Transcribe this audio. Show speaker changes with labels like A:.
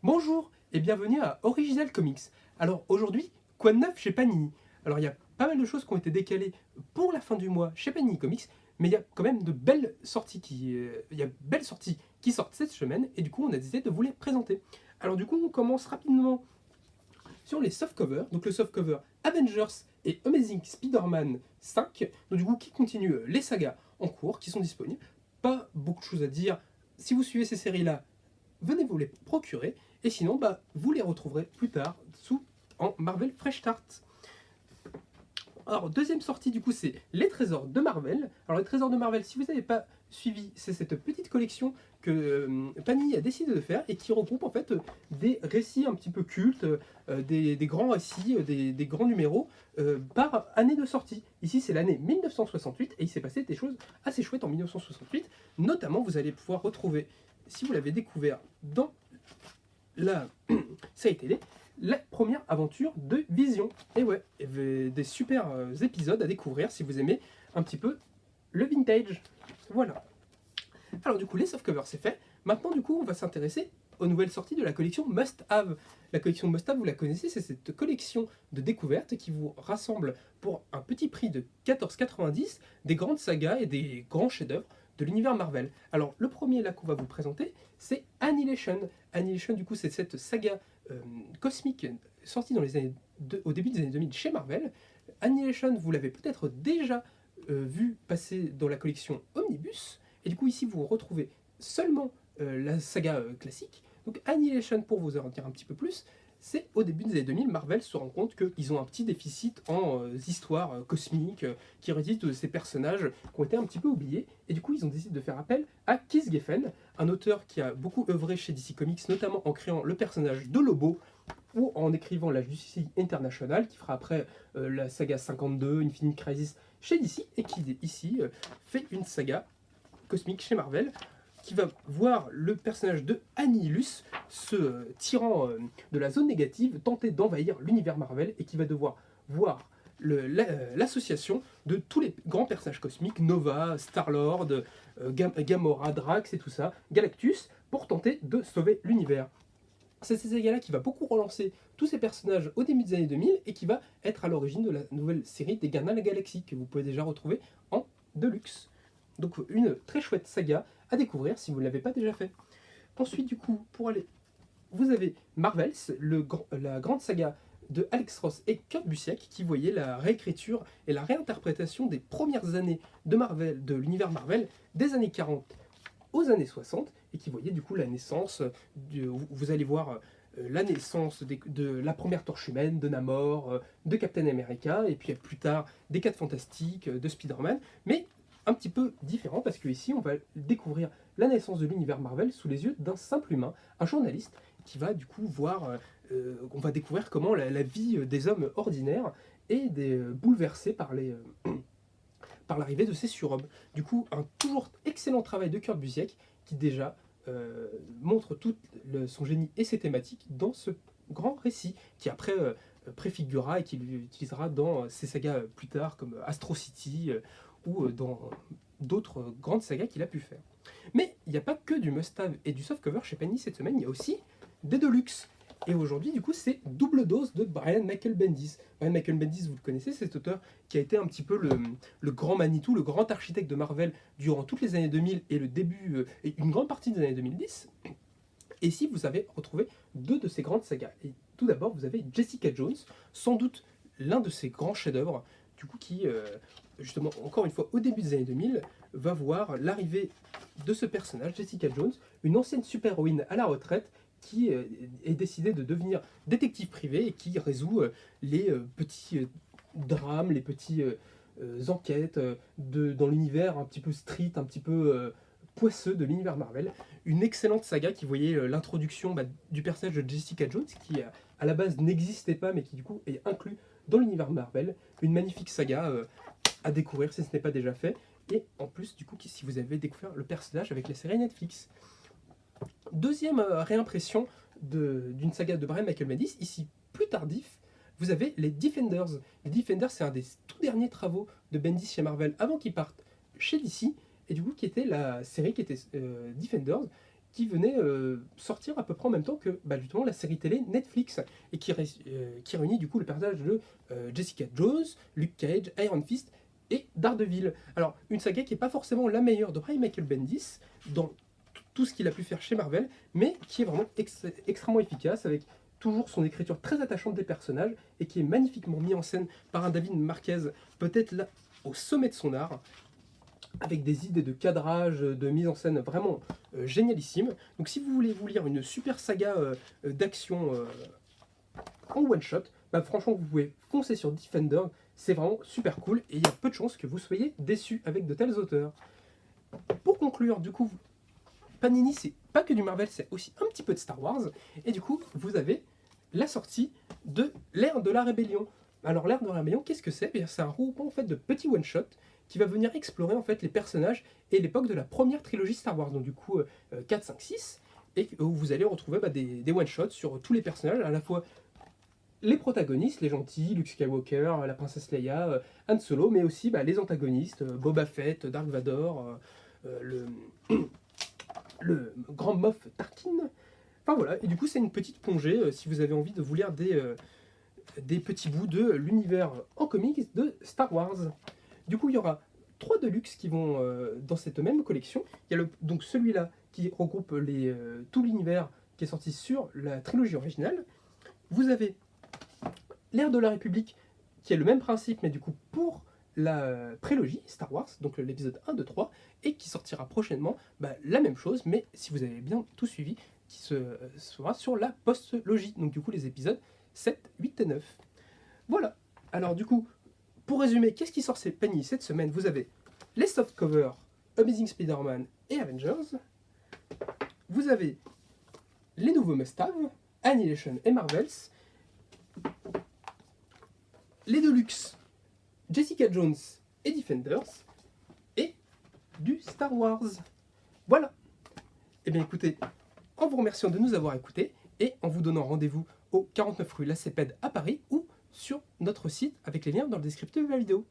A: Bonjour et bienvenue à Original Comics. Alors aujourd'hui, quoi de neuf chez Panini? Alors il y a pas mal de choses qui ont été décalées pour la fin du mois chez Panini Comics, mais il y a quand même de belles sorties qui sortent cette semaine et du coup on a décidé de vous les présenter. Alors du coup on commence rapidement sur les softcovers, donc le softcover Avengers et Amazing Spider-Man 5, donc du coup qui continue les sagas en cours qui sont disponibles. Pas beaucoup de choses à dire. Si vous suivez ces séries-là, venez vous les procurer. Et sinon, vous les retrouverez plus tard en Marvel Fresh Start. Alors, deuxième sortie, du coup, c'est les trésors de Marvel. Alors, les trésors de Marvel, si vous n'avez pas suivi, c'est cette petite collection que Panini a décidé de faire et qui regroupe en fait des récits un petit peu cultes, des grands récits, des grands numéros par année de sortie. Ici, c'est l'année 1968 et il s'est passé des choses assez chouettes en 1968. Notamment, vous allez pouvoir retrouver, si vous l'avez découvert dans la série télé, la première aventure de Vision. Et ouais, il y avait des super épisodes à découvrir si vous aimez un petit peu le vintage. Voilà. Alors du coup, les softcovers c'est fait. Maintenant du coup, on va s'intéresser aux nouvelles sorties de la collection Must Have. La collection Must Have, vous la connaissez, c'est cette collection de découvertes qui vous rassemble pour un petit prix de 14,90 des grandes sagas et des grands chefs-d'œuvre de l'univers Marvel. Alors le premier là qu'on va vous présenter, c'est Annihilation. Annihilation du coup c'est cette saga cosmique sortie au début des années 2000 chez Marvel. Annihilation, vous l'avez peut-être déjà vu passer dans la collection Omnibus. Et du coup, ici, vous retrouvez seulement la saga classique. Donc, Annihilation, pour vous en dire un petit peu plus, c'est au début des années 2000, Marvel se rend compte qu'ils ont un petit déficit en histoires cosmiques qui résident de ces personnages qui ont été un petit peu oubliés. Et du coup, ils ont décidé de faire appel à Keith Giffen, un auteur qui a beaucoup œuvré chez DC Comics, notamment en créant le personnage de Lobo ou en écrivant la Justice International, qui fera après la saga 52, Infinite Crisis chez DC, et qui ici fait une saga cosmique chez Marvel, qui va voir le personnage de Annihilus, ce tyran de la zone négative, tenter d'envahir l'univers Marvel et qui va devoir voir l'association de tous les grands personnages cosmiques, Nova, Star-Lord, Gamora, Drax et tout ça, Galactus, pour tenter de sauver l'univers. C'est cette saga-là qui va beaucoup relancer tous ces personnages au début des années 2000 et qui va être à l'origine de la nouvelle série des Gardiens de la Galaxie que vous pouvez déjà retrouver en Deluxe. Donc une très chouette saga à découvrir si vous ne l'avez pas déjà fait. Ensuite du coup, vous avez Marvels, la grande saga de Alex Ross et Kurt Busiek qui voyait la réécriture et la réinterprétation des premières années de Marvel, de l'univers Marvel, des années 40 aux années 60 et qui voyait du coup la naissance, vous allez voir la naissance de la première torche humaine, de Namor, de Captain America, et puis plus tard des 4 Fantastiques, de Spider-Man, mais un petit peu différent parce que ici on va découvrir la naissance de l'univers Marvel sous les yeux d'un simple humain, un journaliste qui va du coup voir, on va découvrir comment la vie des hommes ordinaires est bouleversée par l'arrivée de ces surhommes. Du coup, un toujours excellent travail de Kurt Busiek qui déjà montre tout son génie et ses thématiques dans ce grand récit qui après préfigurera et qu'il utilisera dans ses sagas plus tard comme Astro City ou dans d'autres grandes sagas qu'il a pu faire. Mais il n'y a pas que du must-have et du softcover chez Panini cette semaine, il y a aussi des deluxe. Et aujourd'hui, du coup, c'est double dose de Brian Michael Bendis. Brian Michael Bendis, vous le connaissez, c'est cet auteur qui a été un petit peu le grand Manitou, le grand architecte de Marvel durant toutes les années 2000 et le début et une grande partie des années 2010. Et ici, vous avez retrouvé 2 de ces grandes sagas. Et tout d'abord, vous avez Jessica Jones, sans doute l'un de ses grands chefs-d'œuvre, du coup, qui, justement, encore une fois, au début des années 2000, va voir l'arrivée de ce personnage, Jessica Jones, une ancienne super-héroïne à la retraite, qui est décidée de devenir détective privé et qui résout les petits drames, les petites enquêtes dans l'univers un petit peu street, un petit peu poisseux de l'univers Marvel. Une excellente saga qui voyait l'introduction du personnage de Jessica Jones, qui à la base n'existait pas, mais qui du coup est inclus dans l'univers Marvel. Une magnifique saga à découvrir si ce n'est pas déjà fait. Et en plus, du coup, si vous avez découvert le personnage avec la série Netflix. Deuxième réimpression d'une saga de Brian Michael Bendis, ici plus tardif, vous avez les Defenders. Les Defenders, c'est un des tout derniers travaux de Bendis chez Marvel avant qu'il parte chez DC, et du coup qui était la série qui était Defenders, qui venait sortir à peu près en même temps que justement la série télé Netflix, et qui réunit du coup le personnage de Jessica Jones, Luke Cage, Iron Fist et Daredevil. Alors, une saga qui n'est pas forcément la meilleure de Brian Michael Bendis dans tout ce qu'il a pu faire chez Marvel, mais qui est vraiment extrêmement efficace, avec toujours son écriture très attachante des personnages, et qui est magnifiquement mis en scène par un David Marquez, peut-être là au sommet de son art, avec des idées de cadrage, de mise en scène vraiment génialissimes. Donc si vous voulez vous lire une super saga d'action en one shot, franchement vous pouvez foncer sur Defender, c'est vraiment super cool, et il y a peu de chances que vous soyez déçus avec de tels auteurs. Pour conclure, du coup, Panini, c'est pas que du Marvel, c'est aussi un petit peu de Star Wars, et du coup, vous avez la sortie de l'ère de la rébellion. Alors l'ère de la rébellion, qu'est-ce que c'est? C'est un regroupement en fait de petits one-shots qui va venir explorer en fait les personnages et l'époque de la première trilogie Star Wars, donc du coup 4, 5, 6, et où vous allez retrouver des one-shots sur tous les personnages, à la fois les protagonistes, les gentils, Luke Skywalker, la princesse Leia, Han Solo, mais aussi les antagonistes, Boba Fett, Dark Vador, le grand Moff Tarkin. Enfin voilà, et du coup c'est une petite plongée si vous avez envie de vous lire des petits bouts de l'univers en comics de Star Wars. Du coup il y aura 3 Deluxe qui vont dans cette même collection. Il y a donc celui-là qui regroupe tout l'univers qui est sorti sur la trilogie originale. Vous avez l'ère de la République, qui est le même principe, mais du coup pour la prélogie Star Wars, donc l'épisode 1, 2, 3, et qui sortira prochainement la même chose, mais si vous avez bien tout suivi, qui sera sur la post-logie, donc du coup les épisodes 7, 8 et 9. Voilà, alors du coup, pour résumer, qu'est-ce qui sort chez Panini cette semaine? Vous avez les softcovers Amazing Spider-Man et Avengers, vous avez les nouveaux must-have, Annihilation et Marvels, les Deluxe, Jessica Jones et Defenders, et du Star Wars. Voilà. Eh bien écoutez, en vous remerciant de nous avoir écoutés, et en vous donnant rendez-vous au 49 rue La Cépède à Paris, ou sur notre site avec les liens dans le descriptif de la vidéo.